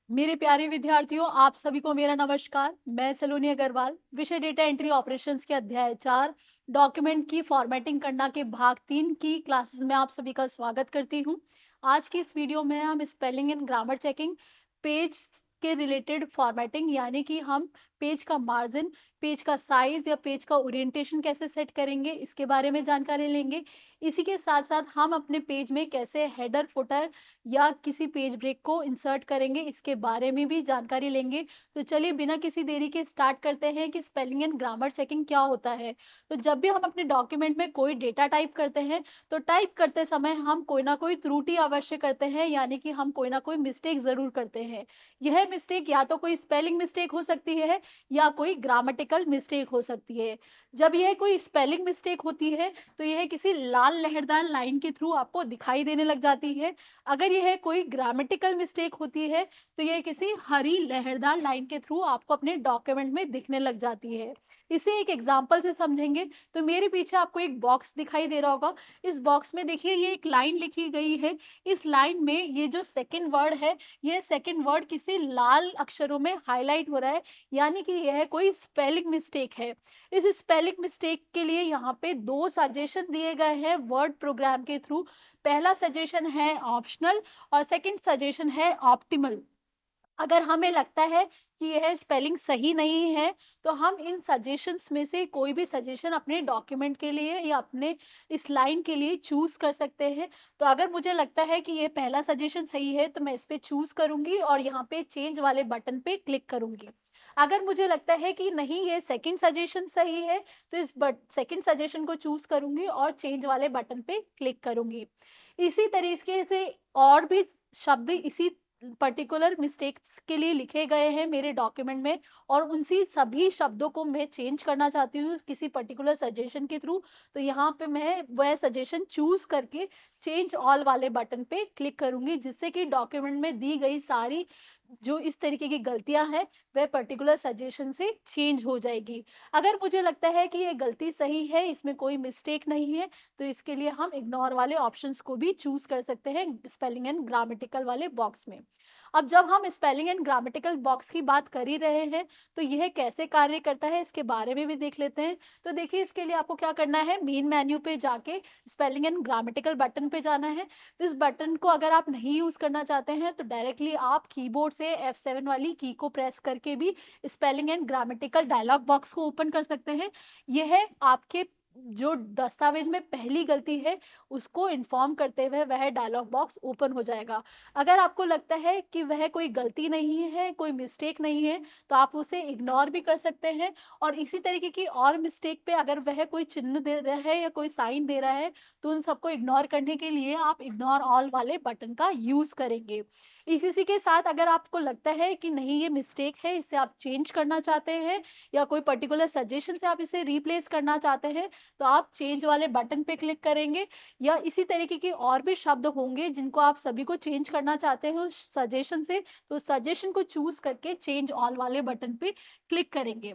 मेरे प्यारे विद्यार्थियों, आप सभी को मेरा नमस्कार। मैं सलोनी अग्रवाल, विषय डेटा एंट्री ऑपरेशंस के अध्याय 4 डॉक्यूमेंट की फॉर्मेटिंग करना के भाग 3 की क्लासेस में आप सभी का स्वागत करती हूं। आज की इस वीडियो में हम spelling and grammar checking, page के रिलेटेड फॉर्मेटिंग यानी कि हम पेज का मार्जिन, पेज का साइज या पेज का ओरिएंटेशन कैसे सेट करेंगे, इसके बारे में जानकारी लेंगे। इसी के साथ साथ हम अपने पेज में कैसे हेडर, फुटर या किसी पेज ब्रेक को इंसर्ट करेंगे, इसके बारे में भी जानकारी लेंगे। तो चलिए बिना किसी देरी के स्टार्ट करते हैं कि स्पेलिंग एंड ग्रामर चेकिंग क्या होता है। तो जब भी हम अपने डॉक्यूमेंट में कोई डेटा टाइप करते हैं, तो टाइप करते समय हम कोई ना कोई त्रुटि अवश्य करते हैं, यानी कि हम कोई ना कोई मिस्टेक ज़रूर करते हैं। यह मिस्टेक या तो कोई स्पेलिंग मिस्टेक हो सकती है या कोई ग्रामेटिकल मिस्टेक हो सकती है। जब यह कोई स्पेलिंग मिस्टेक होती है, तो यह किसी लाल लहरदार लाइन के थ्रू आपको दिखाई देने लग जाती है। अगर यह कोई ग्रामेटिकल मिस्टेक होती है, तो यह किसी हरी लहरदार लाइन के थ्रू आपको अपने डॉक्यूमेंट में दिखने लग जाती है। इसे एक एग्जांपल से समझेंगे तो मेरे पीछे आपको एक बॉक्स दिखाई दे रहा होगा। इस बॉक्स में देखिए ये एक लाइन लिखी गई है। इस लाइन में ये जो सेकंड वर्ड है, ये सेकंड वर्ड किसी लाल अक्षरों में हाईलाइट हो रहा है, यानी कि यह कोई स्पेलिंग मिस्टेक है। इस स्पेलिंग मिस्टेक के लिए यहाँ पे दो सजेशन दिए गए हैं वर्ड प्रोग्राम के थ्रू। पहला सजेशन है ऑप्शनल और सेकंड सजेशन है ऑप्टिमल। अगर हमें लगता है कि यह स्पेलिंग सही नहीं है, तो हम इन सजेशंस में से कोई भी सजेशन अपने डॉक्यूमेंट के लिए या अपने इस लाइन के लिए चूज कर सकते हैं। तो अगर मुझे लगता है कि ये पहला सजेशन सही है, तो मैं इस पे चूज करूंगी और यहाँ पे चेंज वाले बटन पे क्लिक करूंगी। अगर मुझे लगता है कि नहीं, ये सेकंड सजेशन सही है, तो इस सेकंड सजेशन को चूज करूंगी और चेंज वाले बटन पे क्लिक करूंगी। इसी तरीके से और भी शब्द इसी पर्टिकुलर मिस्टेक्स के लिए लिखे गए हैं मेरे डॉक्यूमेंट में, और उनसी सभी शब्दों को मैं चेंज करना चाहती हूँ किसी पर्टिकुलर सजेशन के थ्रू। तो यहाँ पे मैं वह सजेशन चूज करके चेंज ऑल वाले बटन पे क्लिक करूंगी, जिससे कि डॉक्यूमेंट में दी गई सारी जो इस तरीके की गलतियां हैं, वह पर्टिकुलर सजेशन से चेंज हो जाएगी। अगर मुझे लगता है कि ये गलती सही है, इसमें कोई मिस्टेक नहीं है, तो इसके लिए हम इग्नोर वाले ऑप्शंस को भी चूज कर सकते हैं स्पेलिंग एंड ग्रामेटिकल वाले बॉक्स में। अब जब हम स्पेलिंग एंड ग्रामेटिकल बॉक्स की बात कर ही रहे हैं, तो यह कैसे कार्य करता है इसके बारे में भी देख लेते हैं। तो देखिए, इसके लिए आपको क्या करना है, मेन मेन्यू पे जाके स्पेलिंग एंड ग्रामेटिकल बटन पे जाना है। इस बटन को अगर आप नहीं यूज करना चाहते हैं, तो डायरेक्टली आप कीबोर्ड से F7 वाली की को प्रेस करके भी spelling and grammatical dialogue box को ओपन कर सकते हैं। यह आपके जो दस्तावेज में पहली गलती है, उसको इन्फॉर्म करते हुए वह डायलॉग बॉक्स ओपन हो जाएगा। अगर आपको लगता है कि वह कोई गलती नहीं है, कोई मिस्टेक नहीं है, तो आप उसे इग्नोर भी कर सकते हैं। और इसी तरीके की और मिस्टेक पे अगर वह कोई चिन्ह दे रहा है या कोई साइन दे रहा है, तो उन सबको इग्नोर करने के लिए आप इग्नोर ऑल वाले बटन का यूज करेंगे। इसी के साथ अगर आपको लगता है कि नहीं, ये मिस्टेक है, इसे आप चेंज करना चाहते हैं या कोई पर्टिकुलर सजेशन से आप इसे रिप्लेस करना चाहते हैं, तो आप चेंज वाले बटन पे क्लिक करेंगे। या इसी तरीके के और भी शब्द होंगे जिनको आप सभी को चेंज करना चाहते हैं उस सजेशन से, तो सजेशन को चूज करके चेंज ऑल वाले बटन पे क्लिक करेंगे।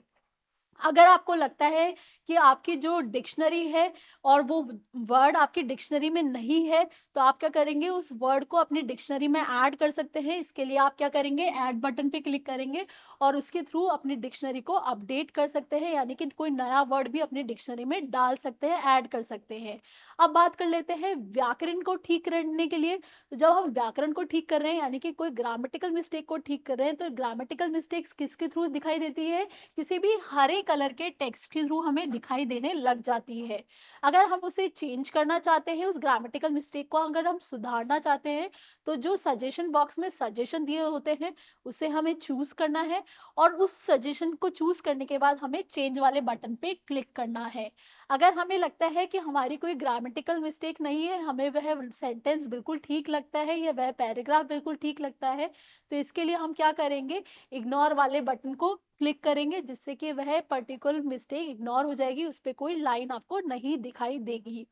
अगर आपको लगता है कि आपकी जो डिक्शनरी है और वो वर्ड आपकी डिक्शनरी में नहीं है, तो आप क्या करेंगे, उस वर्ड को अपनी डिक्शनरी में ऐड कर सकते हैं। इसके लिए आप क्या करेंगे, ऐड बटन पे क्लिक करेंगे और उसके थ्रू अपनी डिक्शनरी को अपडेट कर सकते हैं, यानी कि कोई नया वर्ड भी अपनी डिक्शनरी में डाल सकते हैं, ऐड कर सकते हैं। अब बात कर लेते हैं व्याकरण को ठीक करने के लिए। तो जब हम व्याकरण को ठीक कर रहे हैं, यानी कि कोई ग्रामेटिकल मिस्टेक को ठीक कर रहे हैं, तो ग्रामेटिकल मिस्टेक्स किसके थ्रू दिखाई देती है, किसी भी हरे कलर के टेक्स्ट के थ्रू हमें दिखाई देने लग जाती है। अगर हम उसे चेंज करना चाहते हैं, उस ग्रामेटिकल मिस्टेक को अगर हम सुधारना चाहते हैं, तो जो सजेशन बॉक्स में सजेशन दिए होते हैं, उसे हमें चूज करना है और उस सजेशन को चूज करने के बाद हमें चेंज वाले बटन पे क्लिक करना है। अगर हमें लगता है कि हमारी कोई ग्रामेटिकल मिस्टेक नहीं है, हमें वह सेंटेंस बिल्कुल ठीक लगता है या वह पैराग्राफ बिल्कुल ठीक लगता है, तो इसके लिए हम क्या करेंगे, इग्नोर वाले बटन को क्लिक करेंगे, जिससे कि वह पर्टिकुलर मिस्टेक इग्नोर हो जाएगी, उस पे कोई लाइन आपको नहीं दिखाई देगी।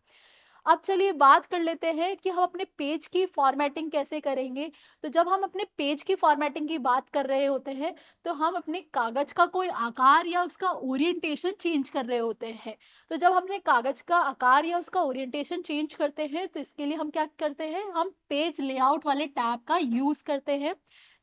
अब चलिए बात कर लेते हैं कि हम अपने पेज की फॉर्मेटिंग कैसे करेंगे। तो जब हम अपने पेज की फॉर्मेटिंग की बात कर रहे होते हैं, तो हम अपने कागज का कोई आकार या उसका ओरिएंटेशन चेंज कर रहे होते हैं। तो जब हमने कागज का आकार या उसका ओरिएंटेशन चेंज करते हैं, तो इसके लिए हम क्या करते हैं, हम पेज लेआउट वाले टैब का यूज करते हैं।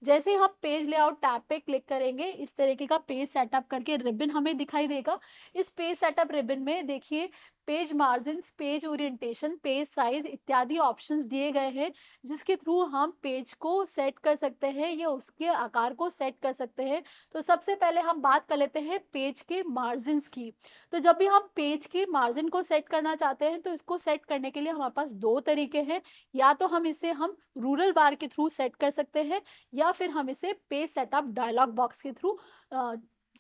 जैसे ही हम पेज लेआउट टैब पे क्लिक करेंगे, इस तरीके का पेज सेटअप करके रिबन हमें दिखाई देगा। इस पेज सेटअप रिबन में देखिए page margins, page orientation, page size इत्यादि ऑप्शंस दिए गए हैं, जिसके थ्रू हम पेज को सेट कर सकते हैं या उसके आकार को सेट कर सकते हैं। तो सबसे पहले हम बात कर लेते हैं पेज के मार्जिन्स की। तो जब भी हम पेज के मार्जिन को सेट करना चाहते हैं, तो इसको सेट करने के लिए हमारे पास दो तरीके हैं। या तो हम रूरल बार के थ्रू सेट कर सकते हैं, या फिर हम इसे पेज सेटअप डायलॉग बॉक्स के थ्रू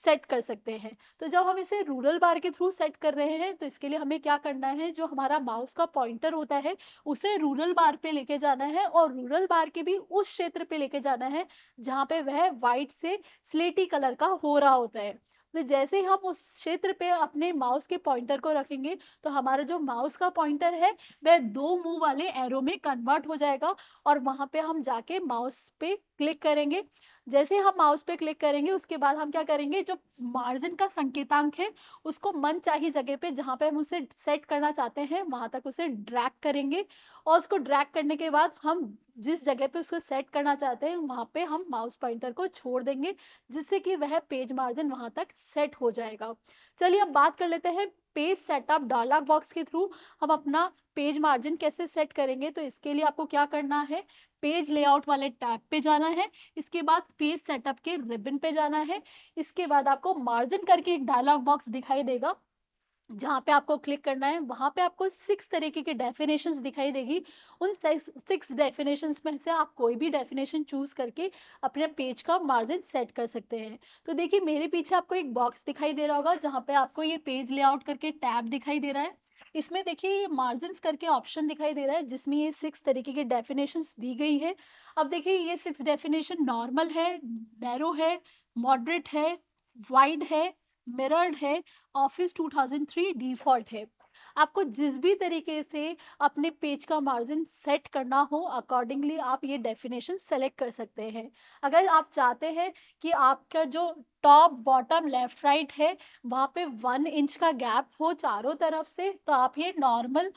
सेट कर सकते हैं। तो जब हम इसे रूरल बार के थ्रू सेट कर रहे हैं, तो इसके लिए हमें क्या करना है, जो हमारा माउस का पॉइंटर होता है उसे रूरल बार पे लेके जाना है, और रूरल बार के भी उस क्षेत्र पे लेके जाना है जहाँ पे वह वाइट से स्लेटी कलर का हो रहा होता है। तो जैसे ही हम उस क्षेत्र पे अपने माउस के पॉइंटर को रखेंगे, तो हमारा जो माउस का पॉइंटर है वह दो मुंह वाले एरो में कन्वर्ट हो जाएगा, और वहां पे हम जाके माउस पे क्लिक करेंगे। जैसे ही हम माउस पे क्लिक करेंगे, उसके बाद हम क्या करेंगे, जो मार्जिन का संकेतांक है उसको मनचाही जगह पे जहाँ पे हम उसे सेट करना चाहते हैं वहां तक उसे ड्रैग करेंगे, और उसको ड्रैग करने के बाद हम जिस जगह पे उसको सेट करना चाहते हैं वहां पे हम माउस पॉइंटर को छोड़ देंगे, जिससे कि वह पेज मार्जिन वहां तक सेट हो जाएगा। चलिए अब बात कर लेते हैं पेज सेटअप डायलॉग बॉक्स के थ्रू हम अपना पेज मार्जिन कैसे सेट करेंगे। तो इसके लिए आपको क्या करना है, पेज लेआउट वाले टैब पे जाना है, इसके बाद पेज सेटअप के रिबन पे जाना है, इसके बाद आपको मार्जिन करके एक डायलॉग बॉक्स दिखाई देगा, जहाँ पे आपको क्लिक करना है। वहाँ पे आपको 6 तरीके की डेफिनेशंस दिखाई देगी। उन 6 डेफिनेशंस में से आप कोई भी डेफिनेशन चूज करके अपने पेज का मार्जिन सेट कर सकते हैं। तो देखिए मेरे पीछे आपको एक बॉक्स दिखाई दे रहा होगा, जहाँ पे आपको ये पेज लेआउट करके टैब दिखाई दे रहा है। इसमें देखिए ये मार्जिन्स करके ऑप्शन दिखाई दे रहा है, जिसमें ये 6 तरीके की डेफिनेशंस दी गई है। अब देखिए ये 6 डेफिनेशन नॉर्मल है, नैरो है, मॉडरेट है, वाइड है, मिरर्ड है, ऑफिस 2003 डिफॉल्ट है। आपको जिस भी तरीके से अपने पेज का मार्जिन सेट करना हो, अकॉर्डिंगली आप ये डेफिनेशन सेलेक्ट कर सकते हैं। अगर आप चाहते हैं कि आपका जो टॉप बॉटम लेफ्ट राइट है वहाँ पे 1 इंच का गैप हो चारों तरफ से, तो आप ये नॉर्मल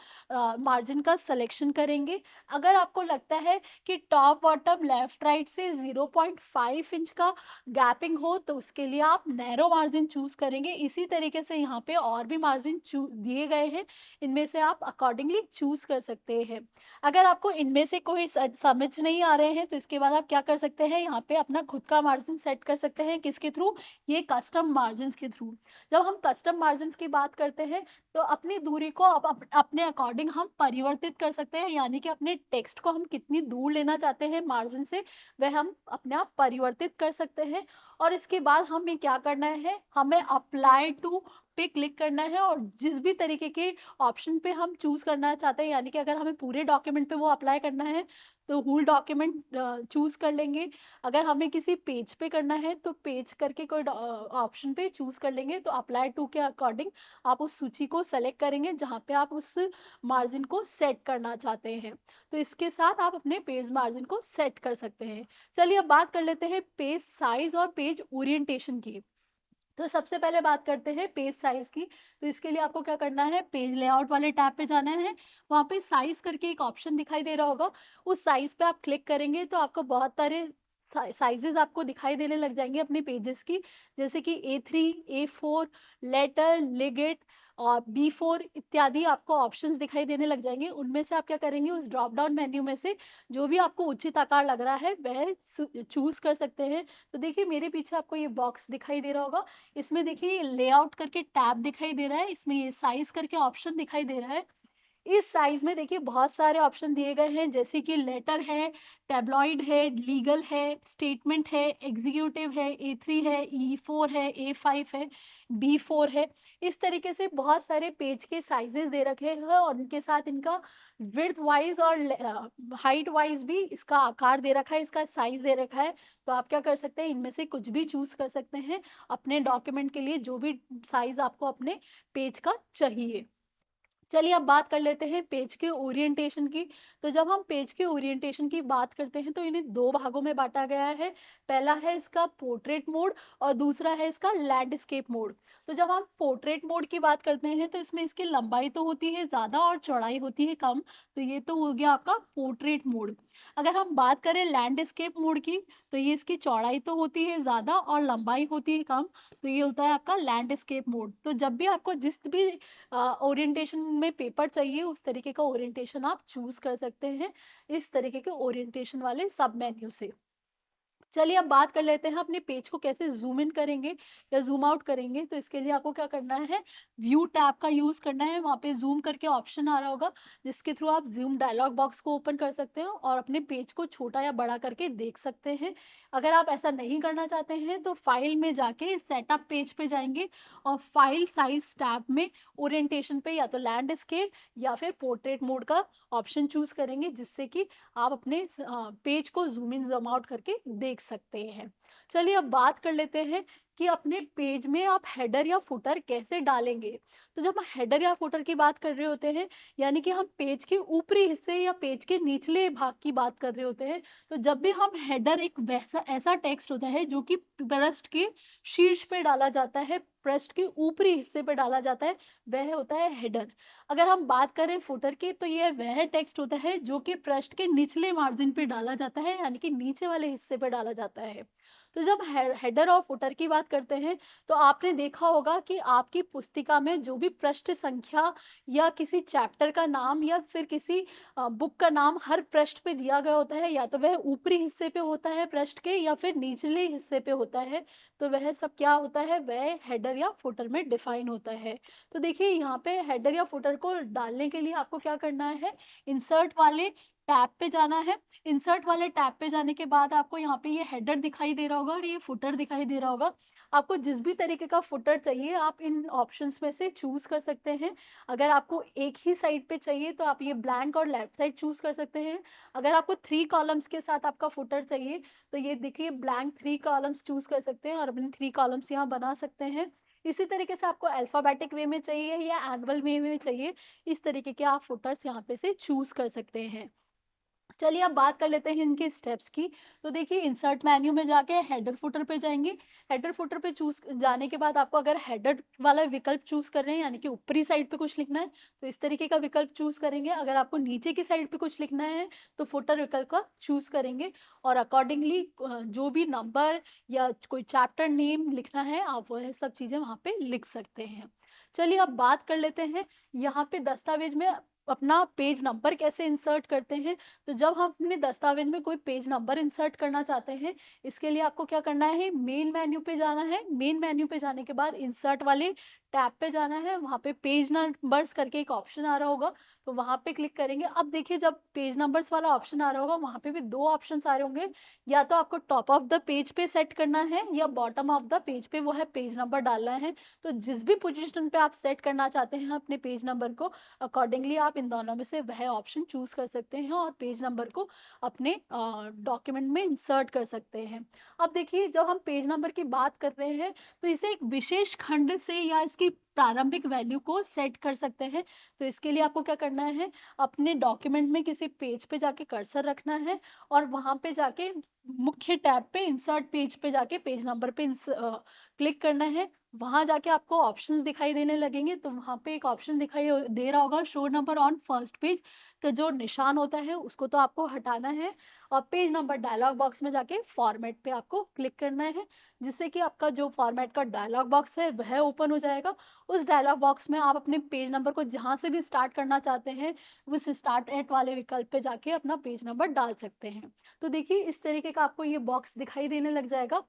मार्जिन का सिलेक्शन करेंगे। अगर आपको लगता है कि टॉप बॉटम लेफ्ट राइट से 0.5 इंच का गैपिंग हो, तो उसके लिए आप नैरो मार्जिन चूज करेंगे। इसी तरीके से यहाँ पे और भी मार्जिन दिए गए हैं, इनमें से आप अकॉर्डिंगली चूज कर सकते हैं। अगर आपको इनमें से कोई समझ नहीं आ रहे हैं, तो इसके बाद आप क्या कर सकते हैं, यहाँ पे अपना खुद का मार्जिन सेट कर सकते हैं। किसके थ्रू, ये कस्टम मार्जिन के थ्रू। जब हम कस्टम मार्जिन की बात करते हैं, तो अपनी दूरी को अपने अकॉर्डिंग हम परिवर्तित कर सकते हैं, यानी कि अपने टेक्स्ट को हम कितनी दूर लेना चाहते हैं मार्जिन से, वह हम अपने आप परिवर्तित कर सकते हैं। और इसके बाद हमें क्या करना है, हमें अप्लाई टू पे क्लिक करना है, और जिस भी तरीके के ऑप्शन पे हम चूज करना चाहते हैं, यानी कि अगर हमें पूरे डॉक्यूमेंट पे वो अप्लाई करना है तो होल डॉक्यूमेंट चूज कर लेंगे। अगर हमें किसी पेज पे करना है तो पेज करके कोई ऑप्शन पे चूज कर लेंगे। तो अप्लाई टू के अकॉर्डिंग आप उस सूची को सेलेक्ट करेंगे जहाँ पे आप उस मार्जिन को सेट करना चाहते हैं। तो इसके साथ आप अपने पेज मार्जिन को सेट कर सकते हैं। चलिए अब बात कर लेते हैं पेज साइज और पेज ओरिएंटेशन की। तो सबसे पहले बात करते हैं पेज साइज की। तो इसके लिए आपको क्या करना है, पेज लेआउट वाले टैब पे जाना है, वहाँ पे साइज करके एक ऑप्शन दिखाई दे रहा होगा, उस साइज पे आप क्लिक करेंगे तो आपको बहुत सारे साइजेस आपको दिखाई देने लग जाएंगे अपने पेजेस की, जैसे कि A3, A4, लेटर, लिगेट और B4 इत्यादि आपको ऑप्शंस दिखाई देने लग जाएंगे। उनमें से आप क्या करेंगे, उस ड्रॉप डाउन मेन्यू में से जो भी आपको उचित आकार लग रहा है वह चूज कर सकते हैं। तो देखिए मेरे पीछे आपको ये बॉक्स दिखाई दे रहा होगा, इसमें देखिए लेआउट करके टैब दिखाई दे रहा है, इसमें ये साइज करके ऑप्शन दिखाई दे रहा है। इस साइज में देखिए बहुत सारे ऑप्शन दिए गए हैं, जैसे कि लेटर है, टैब्लॉइड है, लीगल है, स्टेटमेंट है, एग्जीक्यूटिव है, A3 है, E4 है, A5 है, B4 है। इस तरीके से बहुत सारे पेज के साइजेस दे रखे हैं, और उनके साथ इनका विड्थ वाइज और हाइट वाइज भी इसका आकार दे रखा है, इसका साइज दे रखा है। तो आप क्या कर सकते हैं, इनमें से कुछ भी चूज कर सकते हैं अपने डॉक्यूमेंट के लिए, जो भी साइज आपको अपने पेज का चाहिए। चलिए अब बात कर लेते हैं पेज के ओरिएंटेशन की। तो जब हम पेज के ओरिएंटेशन की बात करते हैं तो इन्हें 2 भागों में बाँटा गया है। पहला है इसका पोर्ट्रेट मोड और दूसरा है इसका लैंडस्केप मोड। तो जब हम पोर्ट्रेट मोड की बात करते हैं तो इसमें इसकी लंबाई तो होती है ज़्यादा और चौड़ाई होती है कम। तो ये तो हो गया आपका पोर्ट्रेट मोड। अगर हम बात करें लैंडस्केप मोड की, तो ये इसकी चौड़ाई तो होती है ज़्यादा और लंबाई होती है कम। तो ये होता है आपका लैंडस्केप मोड। तो जब भी आपको जिस भी ओरिएंटेशन में पेपर चाहिए उस तरीके का ओरिएंटेशन आप चूज कर सकते हैं इस तरीके के ओरिएंटेशन वाले सब मेन्यू से। चलिए अब बात कर लेते हैं अपने पेज को कैसे ज़ूम इन करेंगे या ज़ूम आउट करेंगे। तो इसके लिए आपको क्या करना है, व्यू टैब का यूज़ करना है। वहाँ पे ज़ूम करके ऑप्शन आ रहा होगा जिसके थ्रू आप ज़ूम डायलॉग बॉक्स को ओपन कर सकते हो और अपने पेज को छोटा या बड़ा करके देख सकते हैं। अगर आप ऐसा नहीं करना चाहते हैं तो फाइल में जाके सेटअप पेज पे जाएंगे और फाइल साइज टैब में ओरिएंटेशन पे या तो लैंडस्केप या फिर पोर्ट्रेट मोड का ऑप्शन चूज़ करेंगे, जिससे कि आप अपने पेज को ज़ूम इन ज़ूम आउट करके देख सकते हैं। चलिए अब बात कर लेते हैं कि अपने पेज में आप हेडर या फुटर कैसे डालेंगे। तो जब हम हेडर या फुटर की बात कर रहे होते हैं, यानी कि हम पेज के ऊपरी हिस्से या पेज के निचले भाग की बात कर रहे होते हैं। तो जब भी हम हेडर, एक वैसा ऐसा टेक्स्ट होता है जो कि पृष्ठ के शीर्ष पे डाला जाता है, पृष्ठ के ऊपरी हिस्से पे डाला जाता है, वह होता है हेडर। अगर हम बात करें फुटर की, तो यह वह टेक्स्ट होता है जो कि पृष्ठ के निचले मार्जिन पे डाला जाता है, यानी कि नीचे वाले हिस्से पे डाला जाता है। तो जब हेडर और फुटर की बात करते हैं तो आपने देखा होगा कि आपकी पुस्तिका में जो भी पृष्ठ संख्या या किसी चैप्टर का नाम या फिर किसी बुक का नाम हर पृष्ठ पे दिया गया होता है, या तो वह ऊपरी हिस्से पे होता है पृष्ठ के या फिर निचले हिस्से पे होता है। तो वह सब क्या होता है, वह हेडर या फुटर में डिफाइन होता है। तो देखिए यहाँ पे हेडर या फुटर को डालने के लिए आपको क्या करना है, इंसर्ट वाले टैब पे जाना है। इंसर्ट वाले टैब पे जाने के बाद आपको यहाँ पे ये हेडर दिखाई दे रहा होगा और ये फुटर दिखाई दे रहा होगा। आपको जिस भी तरीके का फुटर चाहिए आप इन ऑप्शंस में से चूज कर सकते हैं। अगर आपको एक ही साइड पे चाहिए तो आप ये ब्लैंक और लेफ्ट साइड चूज कर सकते हैं। अगर आपको 3 कॉलम्स के साथ आपका फुटर चाहिए तो ये देखिए ब्लैंक 3 कॉलम्स चूज कर सकते हैं और अपने 3 कॉलम्स यहाँ बना सकते हैं। इसी तरीके से आपको अल्फाबेटिक वे में चाहिए या एनुअल वे में चाहिए, इस तरीके के आप फुटर्स यहाँ पे से चूज कर सकते हैं। चलिए अब बात कर लेते हैं इनके स्टेप्स की। तो देखिए इंसर्ट मेन्यू में जाके हेडर फुटर पे जाएंगे। हेडर फुटर पे चूज जाने के बाद आपको अगर हेडर वाला विकल्प चूज कर रहे हैं, यानी कि ऊपरी साइड पे कुछ लिखना है, तो इस तरीके का विकल्प चूज करेंगे। अगर आपको नीचे की साइड पे कुछ लिखना है तो फुटर विकल्प का चूज करेंगे और अकॉर्डिंगली जो भी नंबर या कोई चैप्टर नेम लिखना है आप वह सब चीजें वहाँ पे लिख सकते हैं। चलिए अब बात कर लेते हैं यहाँ पे दस्तावेज में अपना पेज नंबर कैसे इंसर्ट करते हैं। तो जब हम अपने दस्तावेज में कोई पेज नंबर इंसर्ट करना चाहते हैं, इसके लिए आपको क्या करना है, मेन मेन्यू पे जाना है। मेन मेन्यू पे जाने के बाद इंसर्ट वाले टैब पे जाना है। वहाँ पे पेज नंबर्स करके एक ऑप्शन आ रहा होगा, तो वहाँ पे क्लिक करेंगे। अब देखिए जब पेज नंबर्स वाला ऑप्शन आ रहा होगा वहाँ पे भी 2 ऑप्शंस आ रहे होंगे, या तो आपको टॉप ऑफ द पेज पे सेट करना है या बॉटम ऑफ द पेज पे वो है पेज नंबर डालना है। तो जिस भी पोजीशन पे आप सेट करना चाहते हैं अपने पेज नंबर को, अकॉर्डिंगली आप इन दोनों में से वह ऑप्शन चूज कर सकते हैं और पेज नंबर को अपने डॉक्यूमेंट में इंसर्ट कर सकते हैं। अब देखिए जब हम पेज नंबर की बात कर रहे हैं तो इसे एक विशेष खंड से या इसकी प्रारंभिक वैल्यू को सेट कर सकते हैं। तो इसके लिए आपको क्या करना है, अपने डॉक्यूमेंट में किसी पेज पे जाके कर्सर रखना है और वहां पे जाके मुख्य टैब पे इंसर्ट पेज पे जाके पेज नंबर पे क्लिक करना है। वहां जाके आपको ऑप्शंस दिखाई देने लगेंगे, तो वहां पे एक ऑप्शन दिखाई दे रहा होगा show number on first page का जो निशान होता है उसको तो आपको हटाना है और पेज नंबर डायलॉग बॉक्स में जाके फॉर्मेट पे आपको क्लिक करना है, जिससे कि आपका जो फॉर्मेट का डायलॉग बॉक्स है वह ओपन हो जाएगा। उस डायलॉग बॉक्स में आप अपने पेज नंबर को जहां से भी स्टार्ट करना चाहते हैं उस स्टार्ट एट वाले विकल्प पे जाके अपना पेज नंबर डाल सकते हैं। तो देखिए इस तरीके का आपको ये बॉक्स दिखाई देने लग जाएगा।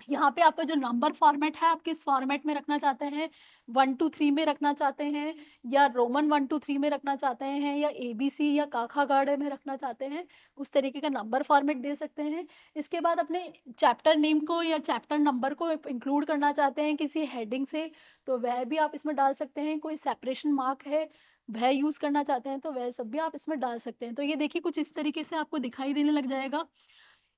यहाँ पे आपका जो नंबर फॉर्मेट है आप किस फॉर्मेट में रखना चाहते हैं, 1 टू 3 में रखना चाहते हैं या रोमन 1 टू 3 में रखना चाहते हैं या एबीसी या काखा गाड़े में रखना चाहते हैं, उस तरीके का नंबर फॉर्मेट दे सकते हैं। इसके बाद अपने चैप्टर नेम को या चैप्टर नंबर को इंक्लूड करना चाहते हैं किसी हेडिंग से, तो वह भी आप इसमें डाल सकते हैं। कोई सेपरेशन मार्क है वह यूज करना चाहते हैं तो वह सब भी आप इसमें डाल सकते हैं। तो ये देखिए कुछ इस तरीके से आपको दिखाई देने लग जाएगा।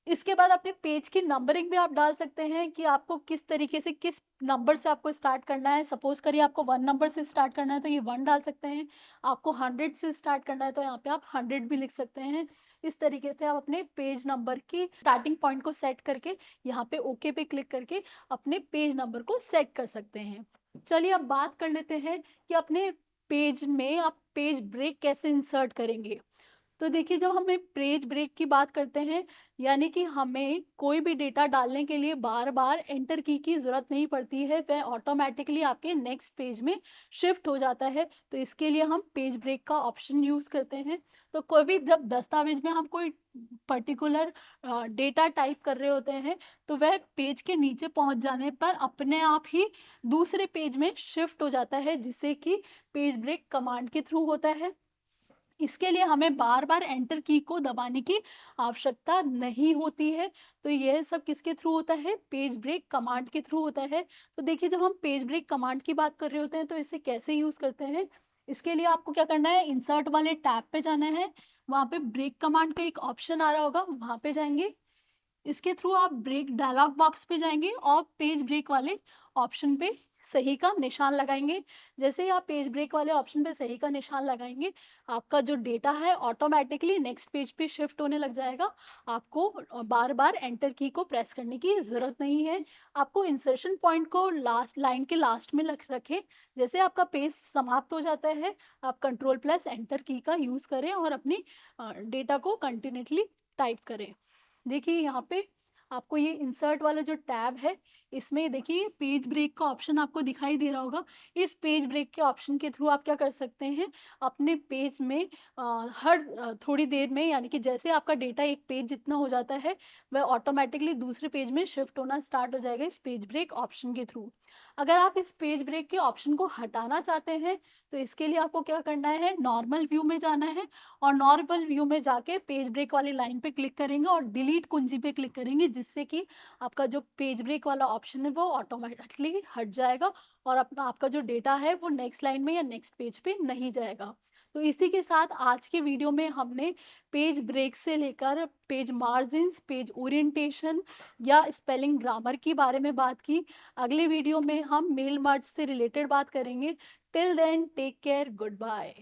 इसके बाद अपने पेज की नंबरिंग भी आप डाल सकते हैं कि आपको किस तरीके से, किस नंबर से आपको स्टार्ट करना है। सपोज़ करिए आपको 1 नंबर से स्टार्ट करना है तो ये 1 डाल सकते हैं। आपको 100 से स्टार्ट करना है तो यहाँ पे आप 100 भी लिख सकते हैं। इस तरीके से आप अपने पेज नंबर की स्टार्टिंग पॉइंट को सेट करके यहाँ पे ओके पे क्लिक करके अपने पेज नंबर को सेट कर सकते हैं। चलिए अब बात कर लेते हैं कि अपने पेज में आप पेज ब्रेक कैसे इंसर्ट करेंगे। तो देखिए, जब हमें पेज ब्रेक की बात करते हैं, यानी कि हमें कोई भी डेटा डालने के लिए बार बार एंटर की ज़रूरत नहीं पड़ती है, वह ऑटोमेटिकली आपके नेक्स्ट पेज में शिफ्ट हो जाता है। तो इसके लिए हम पेज ब्रेक का ऑप्शन यूज़ करते हैं। तो कोई भी जब दस्तावेज में हम कोई पर्टिकुलर डेटा टाइप कर रहे होते हैं, तो वह पेज के नीचे पहुंच जाने पर अपने आप ही दूसरे पेज में शिफ्ट हो जाता है, जिससे कि पेज ब्रेक कमांड के थ्रू होता है। इसके लिए हमें बार-बार एंटर की को दबाने की आवश्यकता नहीं होती है। तो यह सब किसके थ्रू होता है? पेज ब्रेक कमांड के थ्रू होता है। तो देखिए, जब हम पेज ब्रेक कमांड की बात कर रहे होते हैं तो इसे कैसे यूज़ करते हैं? इसके लिए आपको क्या करना है, इंसर्ट वाले टैब पे जाना है। वहाँ पे ब्रेक कमांड का एक ऑप्शन आ रहा होगा, वहाँ पे जाएँगे। इसके थ्रू आप ब्रेक डायलॉग बॉक्स पे जाएँगे और पेज ब्रेक वाले ऑप्शन पे सही का निशान लगाएँगे। जैसे ही आप पेज ब्रेक वाले ऑप्शन पे सही का निशान लगाएँगे, आपका जो डेटा है ऑटोमैटिकली नेक्स्ट पेज पे शिफ्ट होने लग जाएगा। आपको बार-बार एंटर की को प्रेस करने की ज़रूरत नहीं है। आपको इंसर्शन पॉइंट को लास्ट लाइन के लास्ट में रख रखें। जैसे आपका पेज समाप्त हो जाता है, आप कंट्रोल प्लस एंटर की का यूज़ करें और अपनी डेटा को कंटिन्यूअसली टाइप करें। देखिए, यहाँ पे आपको ये इंसर्ट वाला जो टैब है, इसमें देखिए पेज ब्रेक का ऑप्शन आपको दिखाई दे रहा होगा। इस पेज ब्रेक के ऑप्शन के थ्रू आप क्या कर सकते हैं, अपने पेज में हर थोड़ी देर में, यानी कि जैसे आपका डेटा एक पेज जितना हो जाता है, वह ऑटोमेटिकली दूसरे पेज में शिफ्ट होना स्टार्ट हो जाएगा इस पेज ब्रेक ऑप्शन के थ्रू। अगर आप इस पेज ब्रेक के ऑप्शन को हटाना चाहते हैं, तो इसके लिए आपको क्या करना है, नॉर्मल व्यू में जाना है और नॉर्मल व्यू में जाके पेज ब्रेक वाली लाइन पे क्लिक करेंगे और डिलीट कुंजी पे क्लिक करेंगे, जिससे कि आपका जो पेज ब्रेक वाला ऑप्शन है वो ऑटोमेटिकली हट जाएगा और अपना आपका जो डेटा है वो नेक्स्ट लाइन में या नेक्स्ट पेज पे नहीं जाएगा। तो इसी के साथ आज के वीडियो में हमने पेज ब्रेक से लेकर पेज मार्जिन्स, पेज ओरिएंटेशन या स्पेलिंग ग्रामर के बारे में बात की। अगले वीडियो में हम मेल मर्ज से रिलेटेड बात करेंगे। Till then take care, good bye.